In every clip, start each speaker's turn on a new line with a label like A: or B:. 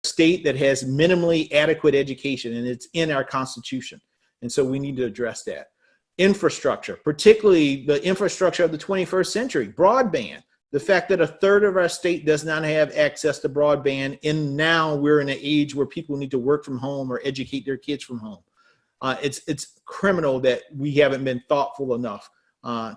A: state that has minimally adequate education, and it's in our Constitution. And so we need to address that. Infrastructure, particularly the infrastructure of the 21st century, broadband. The fact that a third of our state does not have access to broadband, and now we're in an age where people need to work from home or educate their kids from home. It's criminal that we haven't been thoughtful enough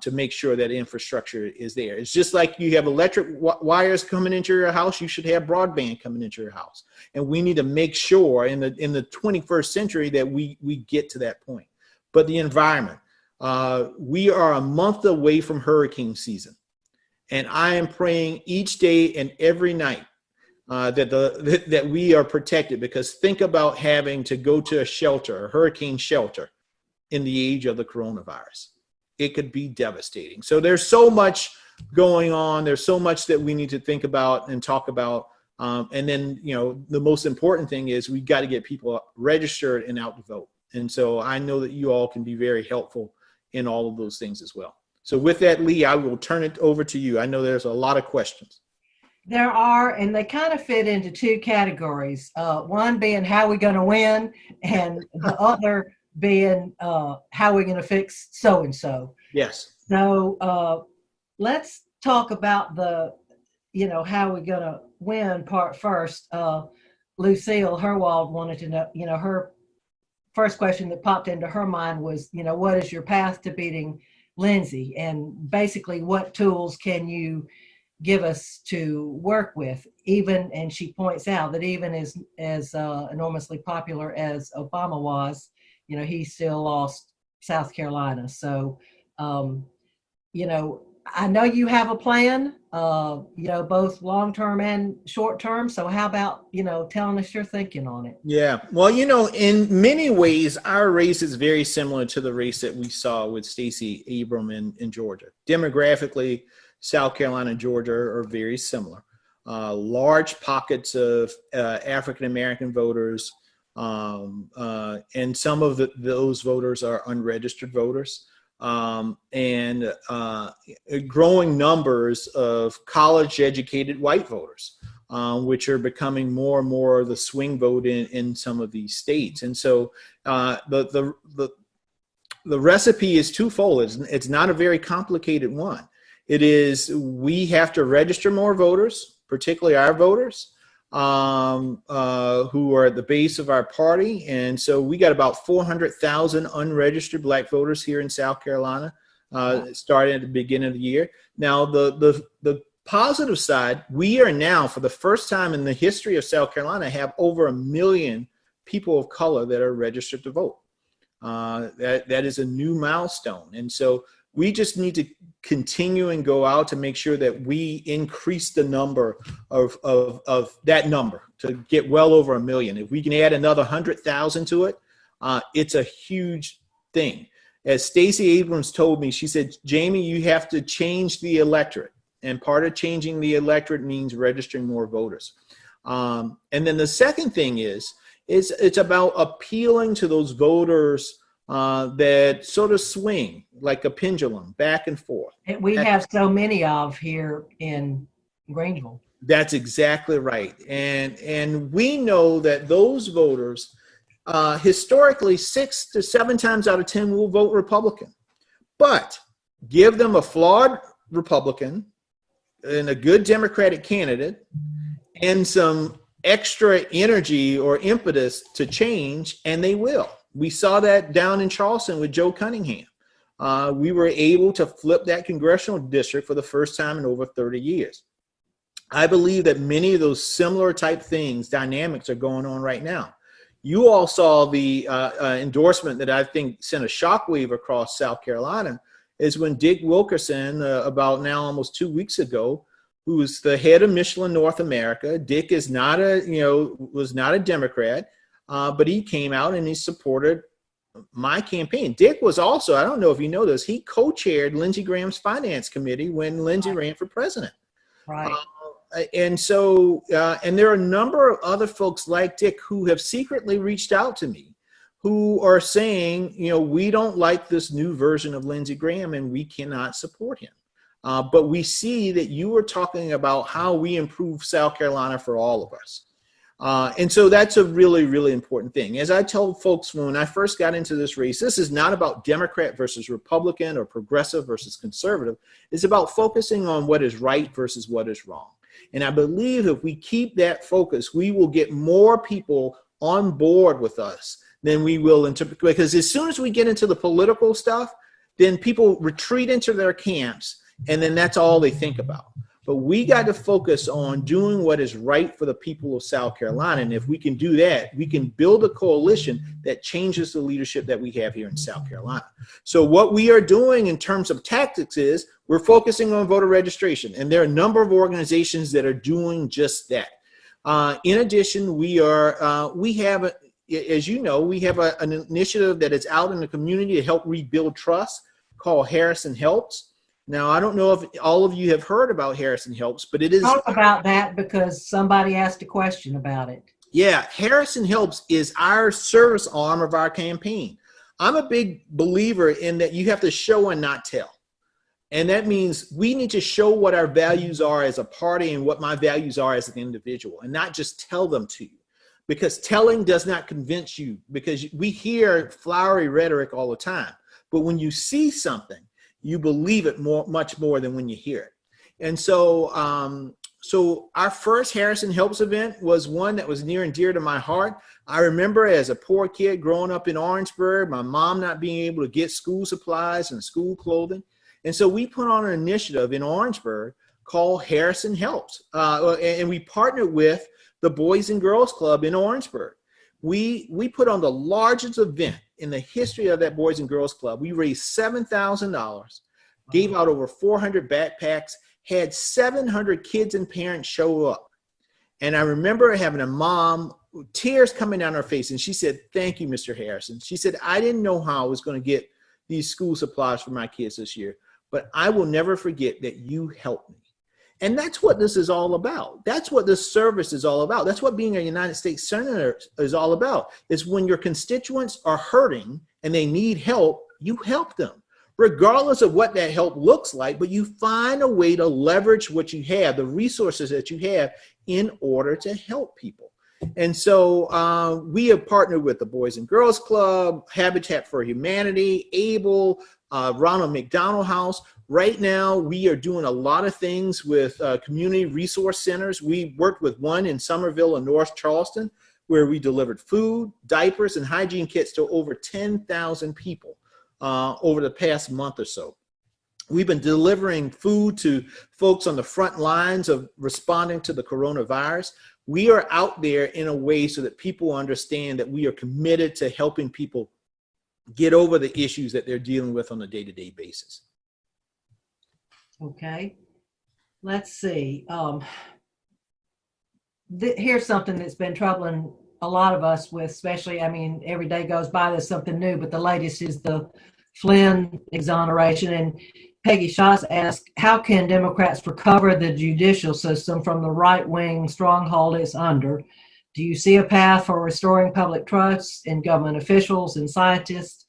A: to make sure that infrastructure is there. It's just like you have electric wires coming into your house, you should have broadband coming into your house. And we need to make sure in the 21st century that we get to that point. But the environment, we are a month away from hurricane season. And I am praying each day and every night that we are protected, because think about having to go to a shelter, a hurricane shelter, in the age of the coronavirus. It could be devastating. So there's so much going on. There's so much that we need to think about and talk about. And then, the most important thing is we got to get people registered and out to vote. And so I know that you all can be very helpful in all of those things as well. So with that, Lee, I will turn it over to you. I know there's a lot of questions.
B: There are, and they kind of fit into two categories. One being how we're going to win, and the other being how we're going to fix so-and-so.
A: Yes.
B: So let's talk about the, how we're going to win part first. Lucille Herwald wanted to know, her first question that popped into her mind was, what is your path to beating Lindsay? And basically, what tools can you give us to work with? Even, and she points out that even as enormously popular as Obama was, he still lost South Carolina. So, I know you have a plan, both long-term and short-term. So how about, telling us your thinking on it?
A: Yeah. Well, in many ways, our race is very similar to the race that we saw with Stacey Abrams in Georgia. Demographically, South Carolina and Georgia are very similar. Large pockets of African-American voters, and some of those voters are unregistered voters, and growing numbers of college-educated white voters, which are becoming more and more the swing vote in some of these states. And so the recipe is twofold. It's not a very complicated one. It is, we have to register more voters, particularly our voters, who are at the base of our party. And so we got about 400,000 unregistered Black voters here in South Carolina, starting at the beginning of the year. Now, the positive side, we are now, for the first time in the history of South Carolina, have over 1 million people of color that are registered to vote. That is a new milestone. And so we just need to continue and go out to make sure that we increase the number of that number to get well over 1 million. If we can add another 100,000 to it, it's a huge thing. As Stacey Abrams told me, she said, Jamie, you have to change the electorate. And part of changing the electorate means registering more voters. And then the second thing is it's about appealing to those voters that sort of swing like a pendulum back and forth.
B: And we have so many of here in Grangeville.
A: That's exactly right. And we know that those voters, historically 6 to 7 times out of 10 will vote Republican. But give them a flawed Republican and a good Democratic candidate and some extra energy or impetus to change, and they will. We saw that down in Charleston with Joe Cunningham. We were able to flip that congressional district for the first time in over 30 years. I believe that many of those similar type things, dynamics, are going on right now. You all saw the endorsement that I think sent a shockwave across South Carolina, is when Dick Wilkerson, about now almost 2 weeks ago, who was the head of Michelin North America. Dick is not was not a Democrat. But he came out and he supported my campaign. Dick was also, I don't know if you know this, he co-chaired Lindsey Graham's finance committee when Lindsey ran for president.
B: Right.
A: And so, and there are a number of other folks like Dick who have secretly reached out to me, who are saying, we don't like this new version of Lindsey Graham and we cannot support him. But we see that you were talking about how we improve South Carolina for all of us. And so that's a really, really important thing. As I told folks when I first got into this race, this is not about Democrat versus Republican or progressive versus conservative. It's about focusing on what is right versus what is wrong. And I believe if we keep that focus, we will get more people on board with us than we will because as soon as we get into the political stuff, then people retreat into their camps, and then that's all they think about. But we got to focus on doing what is right for the people of South Carolina. And if we can do that, we can build a coalition that changes the leadership that we have here in South Carolina. So what we are doing in terms of tactics is we're focusing on voter registration. And there are a number of organizations that are doing just that. In addition, we have, as you know, we have an initiative that is out in the community to help rebuild trust called Harrison Helps. Now, I don't know if all of you have heard about Harrison Helps, but it is—
B: Talk about that because somebody asked a question about it.
A: Yeah, Harrison Helps is our service arm of our campaign. I'm a big believer in that you have to show and not tell. And that means we need to show what our values are as a party and what my values are as an individual, and not just tell them to you. Because telling does not convince you, because we hear flowery rhetoric all the time. But when you see something, you believe it much more than when you hear it. And so, so our first Harrison Helps event was one that was near and dear to my heart. I remember as a poor kid growing up in Orangeburg, my mom not being able to get school supplies and school clothing. And so we put on an initiative in Orangeburg called Harrison Helps. And we partnered with the Boys and Girls Club in Orangeburg. We put on the largest event in the history of that Boys and Girls Club. We raised $7,000, gave out over 400 backpacks, had 700 kids and parents show up. And I remember having a mom, tears coming down her face, and she said, "Thank you, Mr. Harrison." She said, "I didn't know how I was going to get these school supplies for my kids this year, but I will never forget that you helped me." And that's what this is all about. That's what this service is all about. That's what being a United States Senator is all about. Is when your constituents are hurting and they need help, you help them, regardless of what that help looks like, but you find a way to leverage what you have, the resources that you have, in order to help people. And so we have partnered with the Boys and Girls Club, Habitat for Humanity, ABLE, Ronald McDonald House. Right now, we are doing a lot of things with community resource centers. We worked with one in Somerville and North Charleston, where we delivered food, diapers, and hygiene kits to over 10,000 people over the past month or so. We've been delivering food to folks on the front lines of responding to the coronavirus. We are out there in a way so that people understand that we are committed to helping people get over the issues that they're dealing with on a day-to-day basis.
B: Okay, let's see. Here's something that's been troubling a lot of us with, especially, I mean, every day goes by, there's something new, but the latest is the Flynn exoneration. And Peggy Schatz asked, how can Democrats recover the judicial system from the right-wing stronghold it's under? Do you see a path for restoring public trust in government officials and scientists?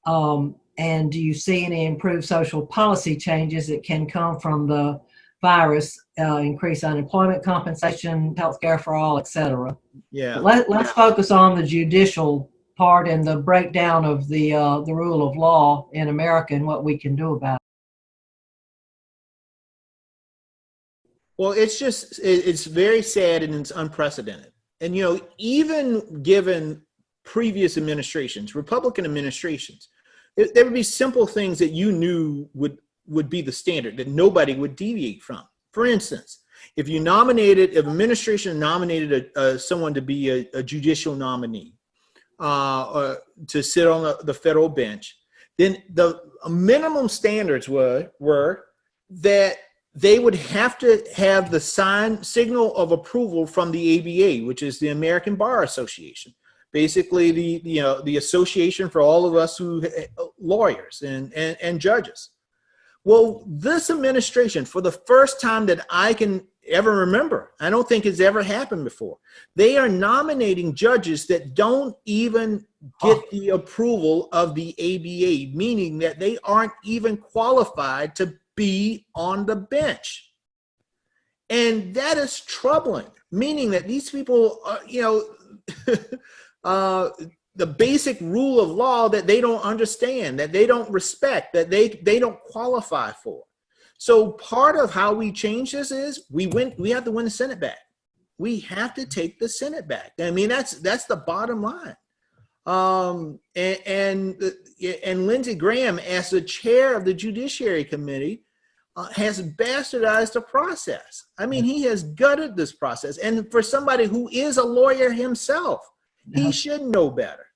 B: And do you see any improved social policy changes that can come from the virus, increase unemployment compensation, healthcare for all, et cetera?
A: Yeah.
B: Let's focus on the judicial part and the breakdown of the rule of law in America and what we can do about it.
A: Well, it's very sad and it's unprecedented. And, you know, even given previous administrations, Republican administrations, there would be simple things that you knew would be the standard that nobody would deviate from. For instance, if administration nominated someone to be a judicial nominee, to sit on the federal bench, then the minimum standards were that they would have to have the signal of approval from the ABA, which is the American Bar Association. Basically, the association for all of us who lawyers and judges. Well, this administration, for the first time that I can ever remember, I don't think it's ever happened before, they are nominating judges that don't even get the approval of the ABA, meaning that they aren't even qualified to be on the bench. And that is troubling, meaning that these people, the basic rule of law that they don't understand, that they don't respect, that they don't qualify for. So part of how we change this is we have to win the Senate back. We have to take the Senate back. I mean, that's the bottom line. And Lindsey Graham, as the chair of the Judiciary Committee, has bastardized the process. I mean, he has gutted this process. And for somebody who is a lawyer himself, he should know better.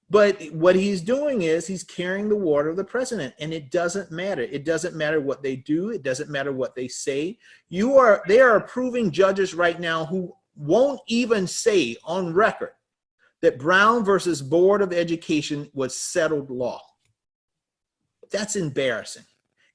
A: But what he's doing is he's carrying the water of the president, and it doesn't matter. It doesn't matter what they do. It doesn't matter what they say. They are approving judges right now who won't even say on record that Brown versus Board of Education was settled law. That's embarrassing,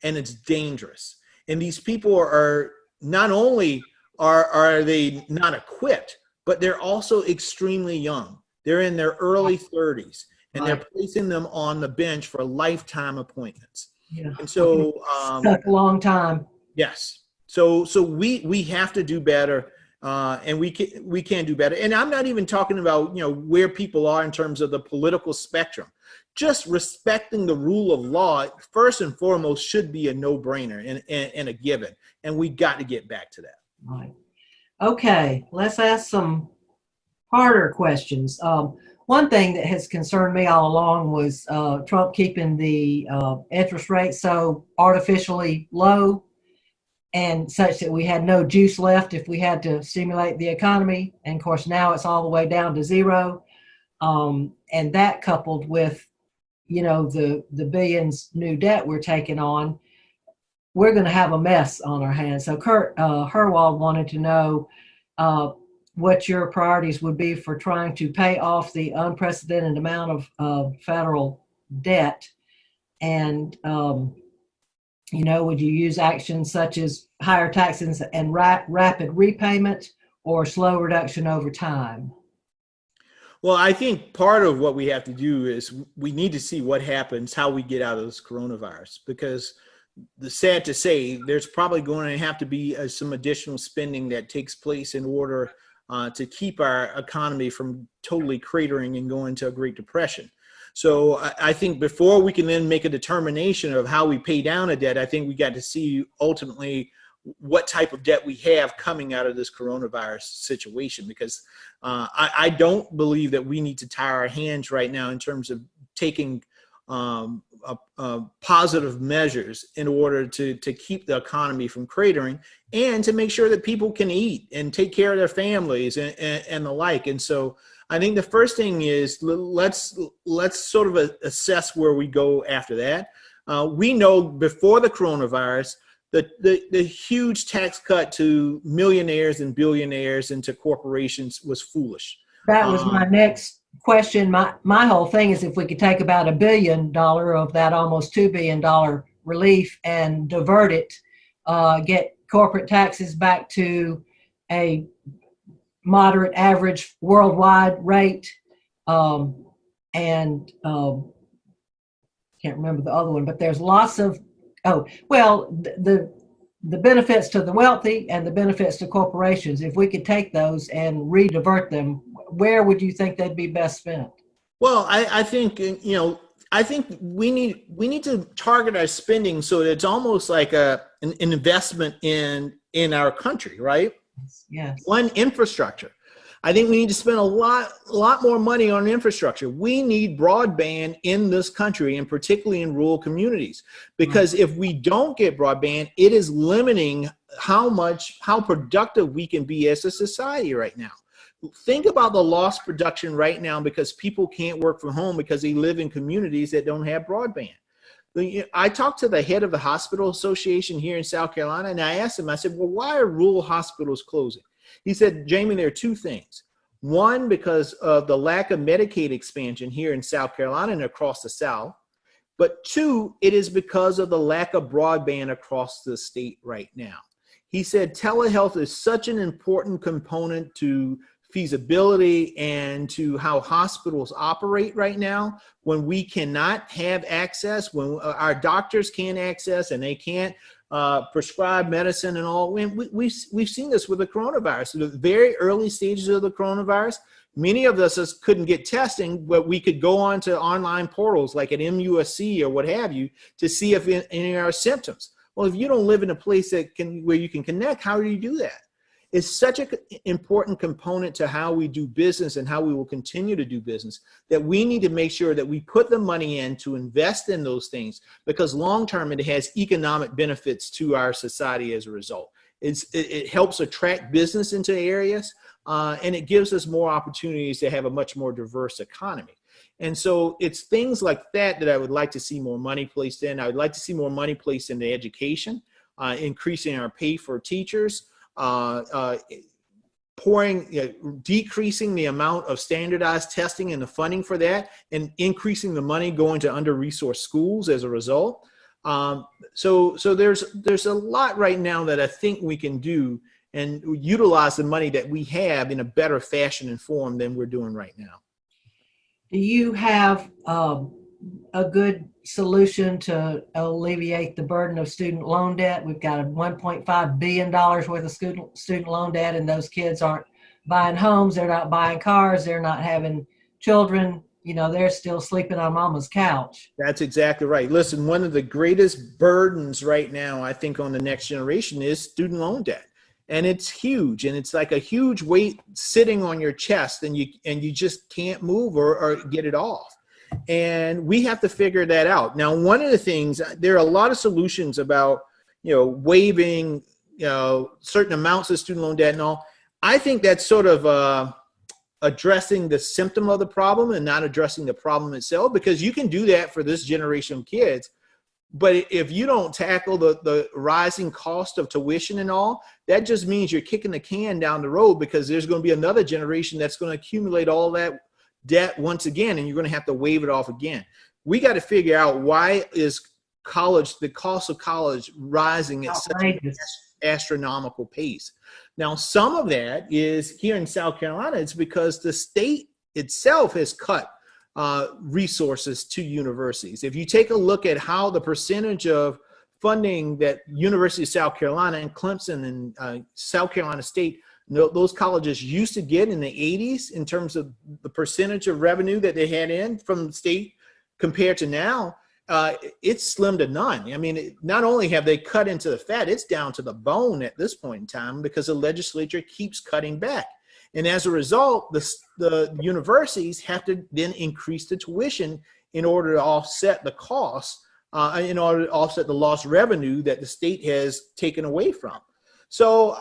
A: and it's dangerous. And these people are not only are they not equipped, but they're also extremely young. They're in their early 30s, and they're placing them on the bench for lifetime appointments. Yeah. And so
B: that's a long time.
A: Yes. So we have to do better, and we can do better. And I'm not even talking about where people are in terms of the political spectrum. Just respecting the rule of law, first and foremost, should be a no-brainer and a given. And we got to get back to that.
B: Right. Okay, let's ask some harder questions. One thing that has concerned me all along was Trump keeping the interest rate so artificially low and such that we had no juice left if we had to stimulate the economy. And of course, now it's all the way down to zero. And that coupled with, the billions new debt we're taking on, we're going to have a mess on our hands. So Kurt Herwald wanted to know what your priorities would be for trying to pay off the unprecedented amount of federal debt. And, would you use actions such as higher taxes and rapid repayment or slow reduction over time?
A: Well, I think part of what we have to do is we need to see what happens, how we get out of this coronavirus, because sad to say, there's probably going to have to be some additional spending that takes place in order to keep our economy from totally cratering and going to a Great Depression. So I think before we can then make a determination of how we pay down a debt, I think we got to see ultimately what type of debt we have coming out of this coronavirus situation, because I don't believe that we need to tie our hands right now in terms of taking positive measures in order to keep the economy from cratering and to make sure that people can eat and take care of their families and the like. And so I think the first thing is let's sort of assess where we go after that. We know before the coronavirus, the huge tax cut to millionaires and billionaires and to corporations was foolish.
B: That was my next question. My whole thing is if we could take about $1 billion of that almost $2 billion relief and divert it, get corporate taxes back to a moderate average worldwide rate, and can't remember the other one, but there's lots of the benefits to the wealthy and the benefits to corporations. If we could take those and re-divert them, where would you think they'd be best spent?
A: Well, I think I think we need to target our spending so that it's almost like an investment in our country, right?
B: Yes.
A: One, infrastructure. I think we need to spend a lot more money on infrastructure. We need broadband in this country, and particularly in rural communities, because if we don't get broadband, it is limiting how productive we can be as a society right now. Think about the lost production right now because people can't work from home because they live in communities that don't have broadband. I talked to the head of the hospital association here in South Carolina, and I asked him, I said, well, why are rural hospitals closing? He said, Jamie, there are two things. One, because of the lack of Medicaid expansion here in South Carolina and across the South. But two, it is because of the lack of broadband across the state right now. He said telehealth is such an important component to feasibility and to how hospitals operate right now when we cannot have access, when our doctors can't access and they can't prescribed medicine and all. We've seen this with the coronavirus. The very early stages of the coronavirus, many of us couldn't get testing, but we could go on to online portals like at MUSC or what have you to see if any of our symptoms. Well, if you don't live in a place where you can connect, how do you do that? It's such an important component to how we do business and how we will continue to do business that we need to make sure that we put the money in to invest in those things, because long-term it has economic benefits to our society as a result. It helps attract business into areas, and it gives us more opportunities to have a much more diverse economy. And so it's things like that I would like to see more money placed in. I would like to see more money placed into education, increasing our pay for teachers, decreasing the amount of standardized testing and the funding for that, and increasing the money going to under-resourced schools as a result. So there's a lot right now that I think we can do and utilize the money that we have in a better fashion and form than we're doing right now.
B: Do you have a good solution to alleviate the burden of student loan debt? We've got a $1.5 billion worth of student loan debt, and those kids aren't buying homes, they're not buying cars, they're not having children, they're still sleeping on mama's couch.
A: That's exactly right. Listen, one of the greatest burdens right now, I think, on the next generation is student loan debt. And it's huge, and it's like a huge weight sitting on your chest, and you just can't move or get it off. And we have to figure that out. Now, one of the things, there are a lot of solutions about, waiving, certain amounts of student loan debt and all. I think that's sort of addressing the symptom of the problem and not addressing the problem itself, because you can do that for this generation of kids. But if you don't tackle the rising cost of tuition and all, that just means you're kicking the can down the road, because there's going to be another generation that's going to accumulate all that debt once again, and you're going to have to waive it off again. We got to figure out, why is the cost of college rising at such an astronomical pace? Now, some of that is here in South Carolina. It's because the state itself has cut resources to universities. If you take a look at how the percentage of funding that University of South Carolina and Clemson and South Carolina State, those colleges used to get in the 80s in terms of the percentage of revenue that they had in from the state compared to now, it's slim to none. I mean, not only have they cut into the fat, it's down to the bone at this point in time, because the legislature keeps cutting back. And as a result, the universities have to then increase the tuition in order to offset the costs, in order to offset the lost revenue that the state has taken away from. So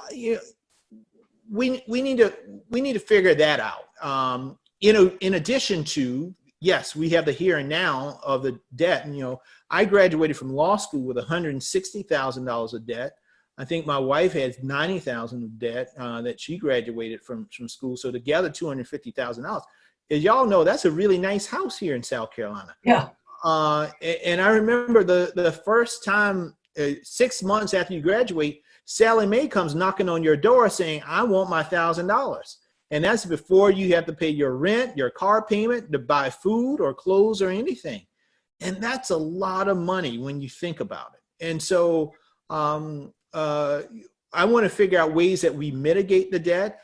A: we need to figure that out. In addition to, yes, we have the here and now of the debt. And, I graduated from law school with $160,000 of debt. I think my wife has $90,000 of debt that she graduated from school. So together, $250,000. As y'all know, that's a really nice house here in South Carolina.
B: Yeah.
A: And I remember the first time, 6 months after you graduate, Sally Mae comes knocking on your door saying, I want my $1,000. And that's before you have to pay your rent, your car payment, to buy food or clothes or anything. And that's a lot of money when you think about it. And so I want to figure out ways that we mitigate the debt.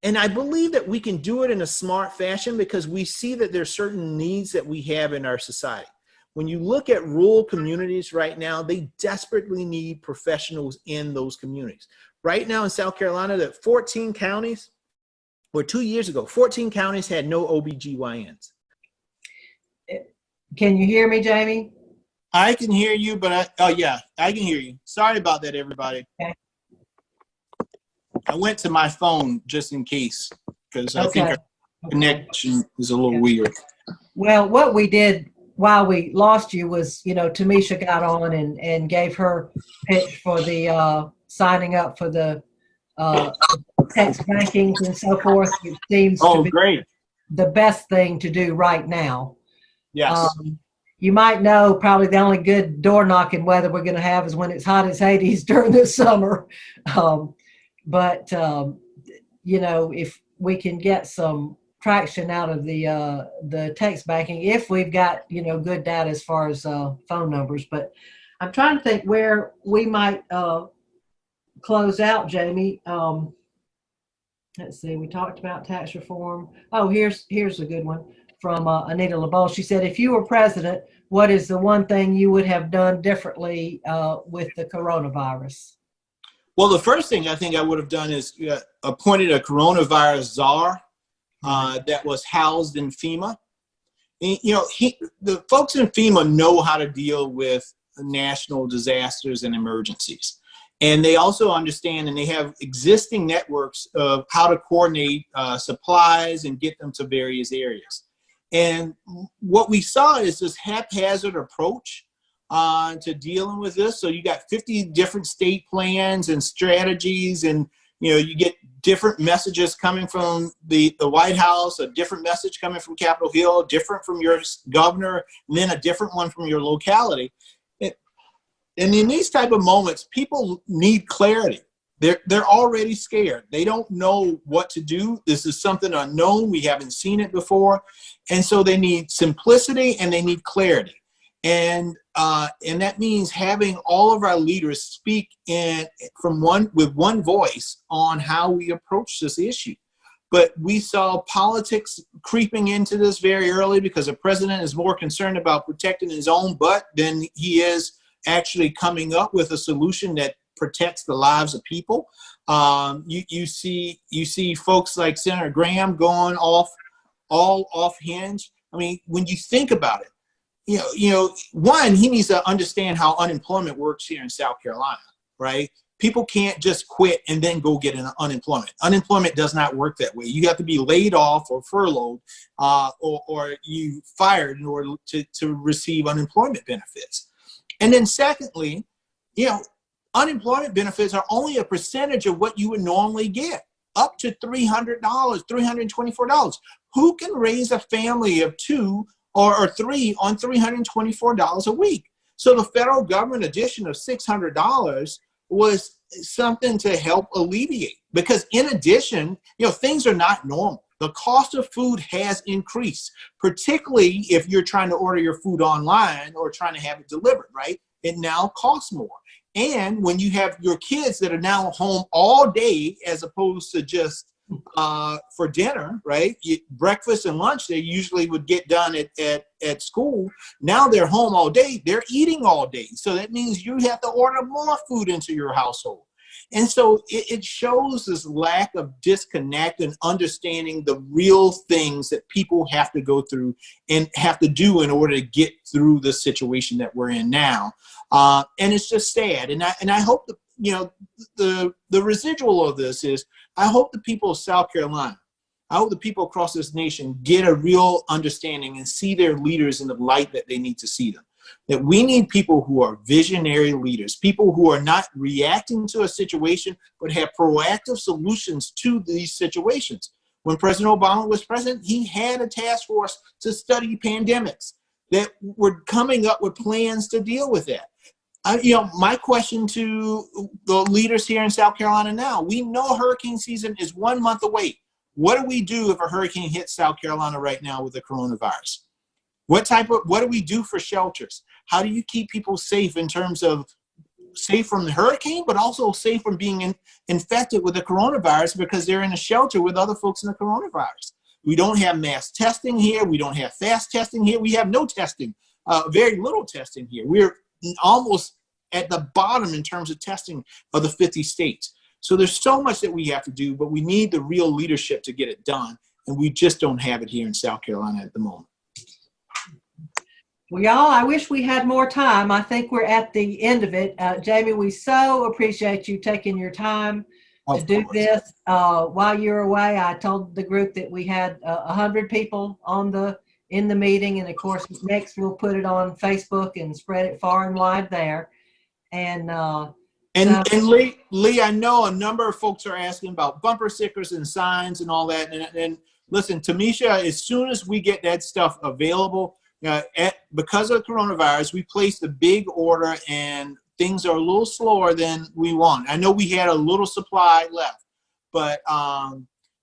A: And I believe that we can do it in a smart fashion, because we see that there's certain needs that we have in our society. When you look at rural communities right now, they desperately need professionals in those communities. Right now in South Carolina, that 14 counties, or 2 years ago, 14 counties had no OBGYNs.
B: Can you hear me, Jamie?
A: I can hear you, but I can hear you. Sorry about that, everybody. Okay. I went to my phone just in case, because I think our connection is a little weird.
B: Well, what we did while we lost you was, Tamisha got on and gave her pitch for the signing up for the text bankings and so forth. It seems to be
A: great.
B: The best thing to do right now.
A: Yes.
B: You might know probably the only good door knocking weather we're going to have is when it's hot as Hades during the summer. But if we can get some traction out of the text banking, if we've got, good data as far as phone numbers. But I'm trying to think where we might close out, Jamie. Let's see. We talked about tax reform. Oh, here's a good one from Anita LeBeau. She said, if you were president, what is the one thing you would have done differently with the coronavirus?
A: Well, the first thing I think I would have done is appointed a coronavirus czar that was housed in FEMA. And, the folks in FEMA know how to deal with national disasters and emergencies. And they also understand, and they have existing networks of how to coordinate supplies and get them to various areas. And what we saw is this haphazard approach to dealing with this. So you got 50 different state plans and strategies, and you get different messages coming from the White House, a different message coming from Capitol Hill, different from your governor, and then a different one from your locality. And in these type of moments, people need clarity. They're already scared. They don't know what to do. This is something unknown. We haven't seen it before. And so they need simplicity and they need clarity. And that means having all of our leaders speak with one voice on how we approach this issue. But we saw politics creeping into this very early because the president is more concerned about protecting his own butt than he is actually coming up with a solution that protects the lives of people. You see folks like Senator Graham going off hinge. I mean, when you think about it, one, he needs to understand how unemployment works here in South Carolina, right? People can't just quit and then go get an unemployment. Unemployment does not work that way. You have to be laid off or furloughed or you fired in order to receive unemployment benefits. And then secondly, unemployment benefits are only a percentage of what you would normally get, up to $300, $324. Who can raise a family of two or three on $324 a week? So the federal government addition of $600 was something to help alleviate, because in addition, things are not normal. The cost of food has increased, particularly if you're trying to order your food online or trying to have it delivered, right? It now costs more. And when you have your kids that are now home all day, as opposed to just for dinner, right? Breakfast and lunch, they usually would get done at school. Now they're home all day. They're eating all day. So that means you have to order more food into your household. And so it shows this lack of disconnect and understanding the real things that people have to go through and have to do in order to get through the situation that we're in now. And it's just sad. And I hope that, the residual of this is, I hope the people of South Carolina, I hope the people across this nation get a real understanding and see their leaders in the light that they need to see them. That we need people who are visionary leaders, people who are not reacting to a situation, but have proactive solutions to these situations. When President Obama was president, he had a task force to study pandemics that were coming up with plans to deal with that. My question to the leaders here in South Carolina now, we know hurricane season is 1 month away. What do we do if a hurricane hits South Carolina right now with the coronavirus? What do we do for shelters? How do you keep people safe in terms of safe from the hurricane, but also safe from being infected with the coronavirus because they're in a shelter with other folks in the coronavirus? We don't have mass testing here. We don't have fast testing here. We have no testing, very little testing here. We're almost at the bottom in terms of testing of the 50 states. So there's so much that we have to do, but we need the real leadership to get it done. And we just don't have it here in South Carolina at the moment.
B: Well, y'all, I wish we had more time. I think we're at the end of it. Jamie, we so appreciate you taking your time to do this. While you're away, I told the group that we had 100 people in the meeting. And of course, next we'll put it on Facebook and spread it far and wide there. And
A: Lee, I know a number of folks are asking about bumper stickers and signs and all that. And listen, Tamisha, as soon as we get that stuff available, because of coronavirus, we placed a big order and things are a little slower than we want. I know we had a little supply left, but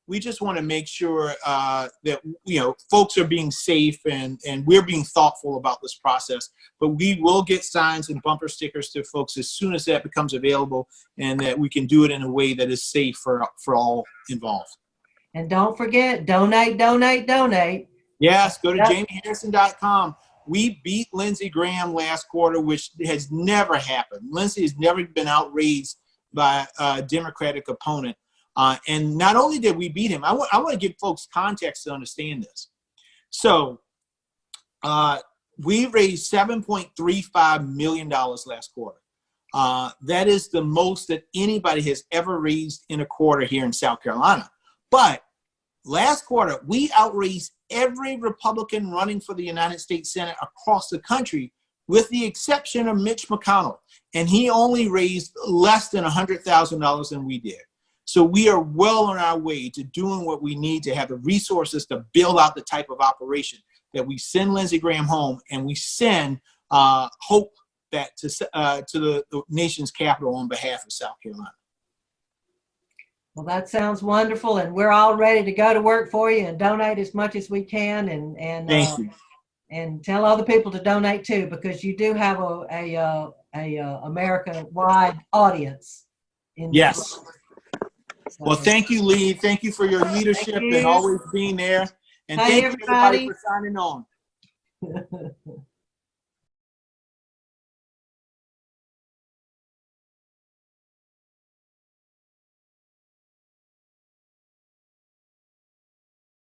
A: We just want to make sure that, you know, folks are being safe and we're being thoughtful about this process. But we will get signs and bumper stickers to folks as soon as that becomes available, and that we can do it in a way that is safe for all involved.
B: And don't forget, donate, donate, donate.
A: Yes, go to JaimeHarrison.com. We beat Lindsey Graham last quarter, which has never happened. Lindsey has never been outraised by a Democratic opponent. And not only did we beat him, I want to give folks context to understand this. So we raised $7.35 million last quarter. That is the most that anybody has ever raised in a quarter here in South Carolina. But last quarter, we outraised every Republican running for the United States Senate across the country, with the exception of Mitch McConnell. And he only raised less than $100,000 than we did. So we are well on our way to doing what we need to have the resources to build out the type of operation that we send Lindsey Graham home, and we send hope that to the nation's capital on behalf of South Carolina.
B: Well, that sounds wonderful, and we're all ready to go to work for you and donate as much as we can, and
A: Thank you.
B: And tell other people to donate too, because you do have a America-wide audience.
A: Yes.
B: So,
A: Well, thank you, Lee. Thank you for your leadership and always being there. And thank you, everybody, for signing on.